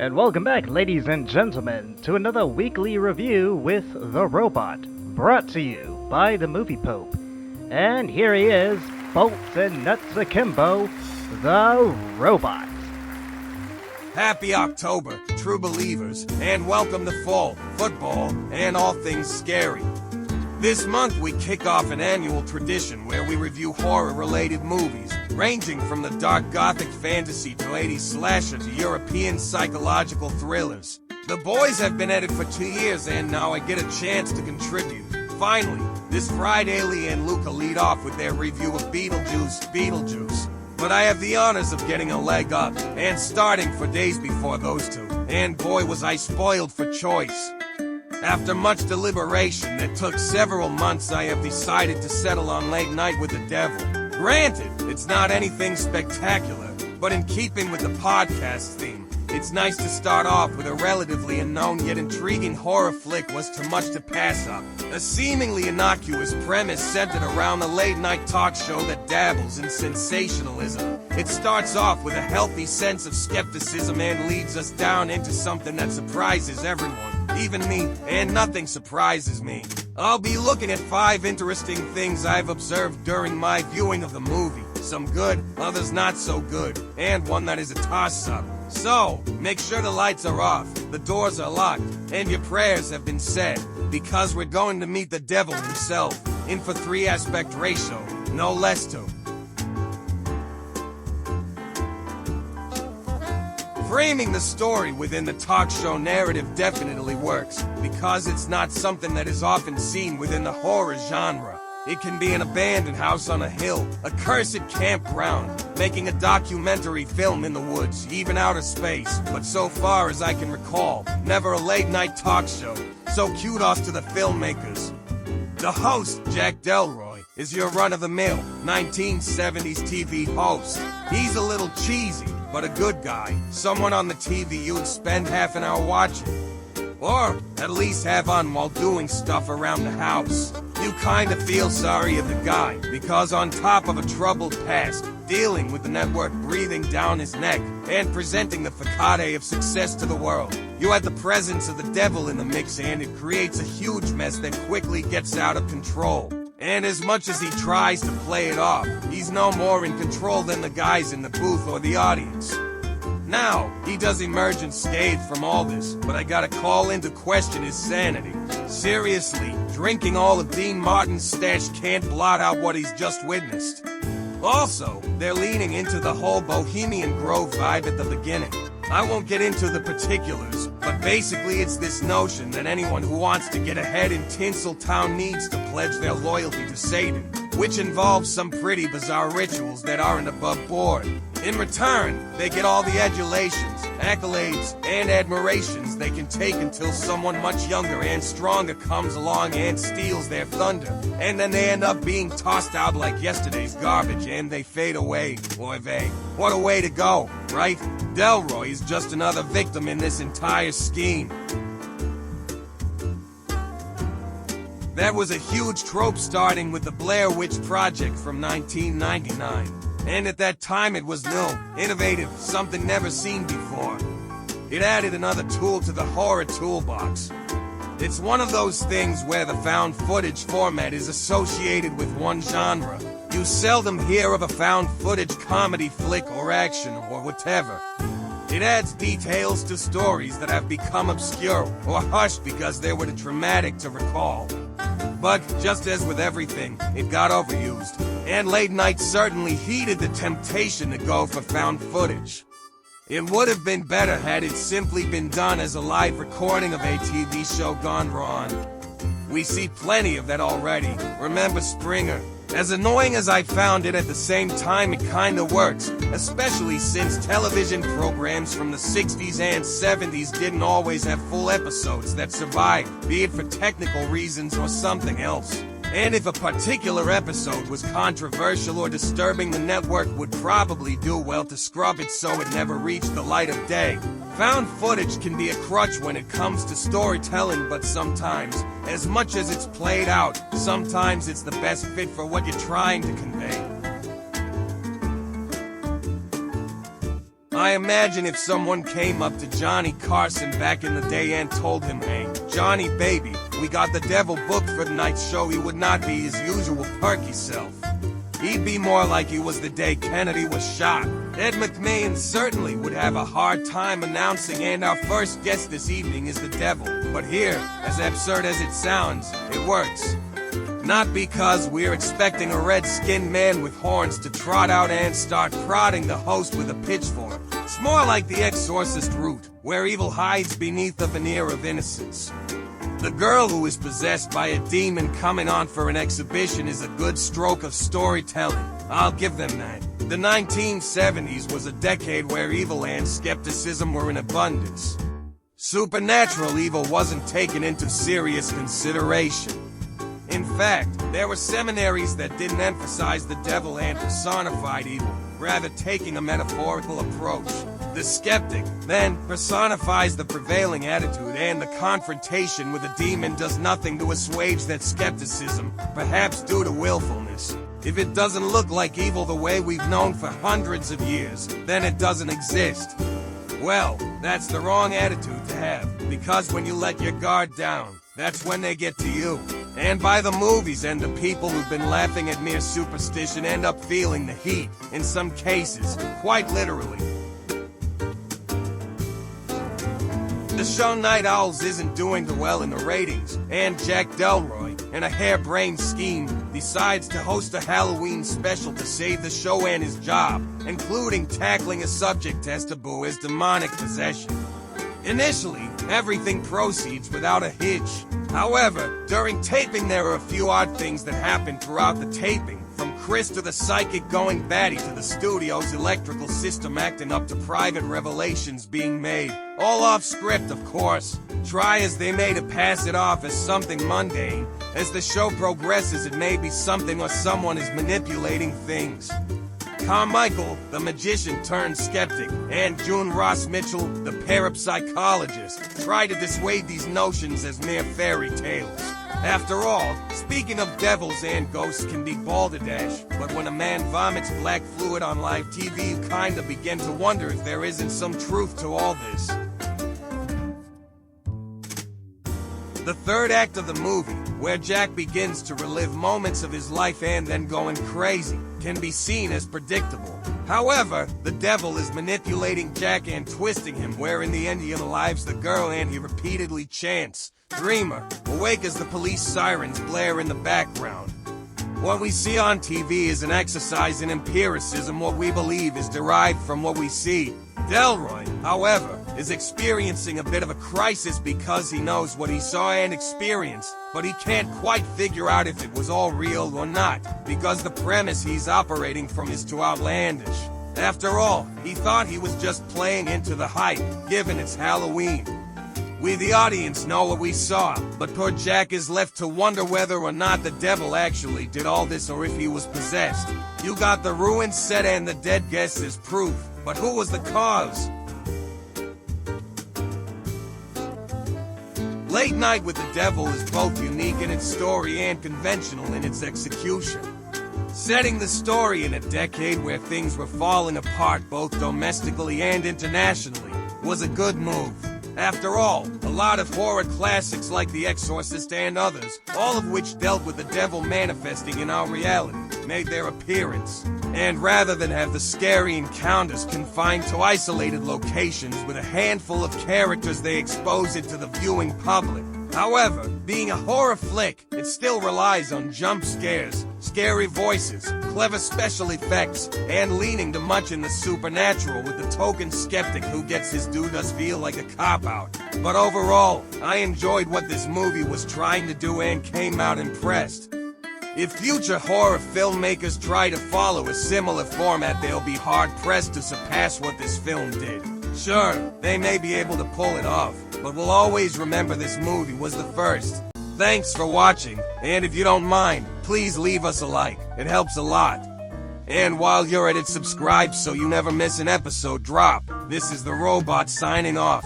And welcome back, ladies and gentlemen, to another weekly review with The Robot, brought to you by the Movie Pope. And here he is, bolts and nuts akimbo, The Robot. Happy October, true believers, and welcome to fall, football, and all things scary. This month we kick off an annual tradition where we review horror-related movies, ranging from the dark gothic fantasy to 80s slasher to European psychological thrillers. The boys have been at it for 2 years and now I get a chance to contribute. Finally, this Friday Lee and Luca lead off with their review of Beetlejuice. But I have the honors of getting a leg up and starting for days before those two, and boy was I spoiled for choice. After much deliberation that took several months, I have decided to settle on Late Night with the Devil. Granted, it's not anything spectacular, but in keeping with the podcast theme, it's nice to start off with a relatively unknown yet intriguing horror flick was too much to pass up. A seemingly innocuous premise centered around a late-night talk show that dabbles in sensationalism. It starts off with a healthy sense of skepticism and leads us down into something that surprises everyone. Even me, and nothing surprises me. I'll be looking at 5 interesting things I've observed during my viewing of the movie. Some good, others not so good, and one that is a toss-up. So, make sure the lights are off, the doors are locked, and your prayers have been said, because we're going to meet the devil himself, in for 3 aspect ratio, no less to. Framing the story within the talk show narrative definitely works, because it's not something that is often seen within the horror genre. It can be an abandoned house on a hill, a cursed campground, making a documentary film in the woods, even outer space, but so far as I can recall, never a late-night talk show, so kudos to the filmmakers. The host, Jack Delroy, is your run-of-the-mill 1970s TV host. He's a little cheesy, but a good guy, someone on the TV you'd spend half an hour watching. Or at least have on while doing stuff around the house. You kinda feel sorry of the guy, because on top of a troubled past, dealing with the network breathing down his neck, and presenting the facade of success to the world, you add the presence of the devil in the mix and it creates a huge mess that quickly gets out of control. And as much as he tries to play it off, he's no more in control than the guys in the booth or the audience. Now, he does emerge unscathed from all this, but I gotta call into question his sanity. Seriously, drinking all of Dean Martin's stash can't blot out what he's just witnessed. Also, they're leaning into the whole Bohemian Grove vibe at the beginning. I won't get into the particulars, but basically it's this notion that anyone who wants to get ahead in Tinseltown needs to pledge their loyalty to Satan, which involves some pretty bizarre rituals that aren't above board. In return, they get all the adulations, accolades, and admirations they can take until someone much younger and stronger comes along and steals their thunder, and then they end up being tossed out like yesterday's garbage and they fade away. Boy, what a way to go, right? Delroy is just another victim in this entire scheme. That was a huge trope starting with the Blair Witch Project from 1999. And at that time it was new, innovative, something never seen before. It added another tool to the horror toolbox. It's one of those things where the found footage format is associated with one genre. You seldom hear of a found footage comedy flick or action or whatever. It adds details to stories that have become obscure or hushed because they were too traumatic to recall. But, just as with everything, it got overused, and Late Night certainly heeded the temptation to go for found footage. It would have been better had it simply been done as a live recording of a TV show gone wrong. We see plenty of that already. Remember Springer? As annoying as I found it, at the same time it kinda works, especially since television programs from the 60s and 70s didn't always have full episodes that survived, be it for technical reasons or something else. And if a particular episode was controversial or disturbing, the network would probably do well to scrub it so it never reached the light of day. Found footage can be a crutch when it comes to storytelling, but sometimes, as much as it's played out, sometimes it's the best fit for what you're trying to convey. I imagine if someone came up to Johnny Carson back in the day and told him, "Hey, Johnny baby, we got the devil booked for tonight's show," he would not be his usual perky self. He'd be more like he was the day Kennedy was shot. Ed McMahon certainly would have a hard time announcing, and our first guest this evening is the devil. But here, as absurd as it sounds, it works. Not because we're expecting a red-skinned man with horns to trot out and start prodding the host with a pitchfork. It's more like the Exorcist route, where evil hides beneath a veneer of innocence. The girl who is possessed by a demon coming on for an exhibition is a good stroke of storytelling. I'll give them that. The 1970s was a decade where evil and skepticism were in abundance. Supernatural evil wasn't taken into serious consideration. In fact, there were seminaries that didn't emphasize the devil and personified evil, rather taking a metaphorical approach. The skeptic then personifies the prevailing attitude, and the confrontation with a demon does nothing to assuage that skepticism, perhaps due to willfulness. If it doesn't look like evil the way we've known for hundreds of years, then it doesn't exist. Well, that's the wrong attitude to have, because when you let your guard down, that's when they get to you. And by the movies and the people who've been laughing at mere superstition end up feeling the heat, in some cases, quite literally. The show Night Owls isn't doing too well in the ratings, and Jack Delroy, in a harebrained scheme, decides to host a Halloween special to save the show and his job, including tackling a subject as taboo as demonic possession. Initially, everything proceeds without a hitch. However, during taping there are a few odd things that happen throughout the taping, from Chris to the psychic going batty to the studio's electrical system acting up to private revelations being made. All off script, of course. Try as they may to pass it off as something mundane. As the show progresses, it may be something or someone is manipulating things. Carmichael, the magician turned skeptic, and June Ross Mitchell, the parapsychologist, try to dissuade these notions as mere fairy tales. After all, speaking of devils and ghosts can be balderdash, but when a man vomits black fluid on live TV, you kinda begin to wonder if there isn't some truth to all this. The third act of the movie, where Jack begins to relive moments of his life and then going crazy, can be seen as predictable. However, the devil is manipulating Jack and twisting him, where in the end he unalives the girl and he repeatedly chants, "Dreamer, awake," as the police sirens blare in the background. What we see on TV is an exercise in empiricism. What we believe is derived from what we see. Delroy, however, is experiencing a bit of a crisis because he knows what he saw and experienced, but he can't quite figure out if it was all real or not, because the premise he's operating from is too outlandish. After all, he thought he was just playing into the hype, given it's Halloween. We, the audience, know what we saw, but poor Jack is left to wonder whether or not the devil actually did all this or if he was possessed. You got the ruined set and the dead guests as proof, but who was the cause? Late Night with the Devil is both unique in its story and conventional in its execution. Setting the story in a decade where things were falling apart both domestically and internationally was a good move. After all, a lot of horror classics like The Exorcist and others, all of which dealt with the devil manifesting in our reality, made their appearance. And rather than have the scary encounters confined to isolated locations with a handful of characters, they expose it to the viewing public. However, being a horror flick, it still relies on jump scares, scary voices, clever special effects, and leaning to much in the supernatural, with the token skeptic who gets his due does feel like a cop-out. But overall, I enjoyed what this movie was trying to do and came out impressed. If future horror filmmakers try to follow a similar format, they'll be hard-pressed to surpass what this film did. Sure, they may be able to pull it off, but we'll always remember this movie was the first. Thanks for watching, and if you don't mind, please leave us a like. It helps a lot. And while you're at it, subscribe so you never miss an episode drop. This is the Robot signing off.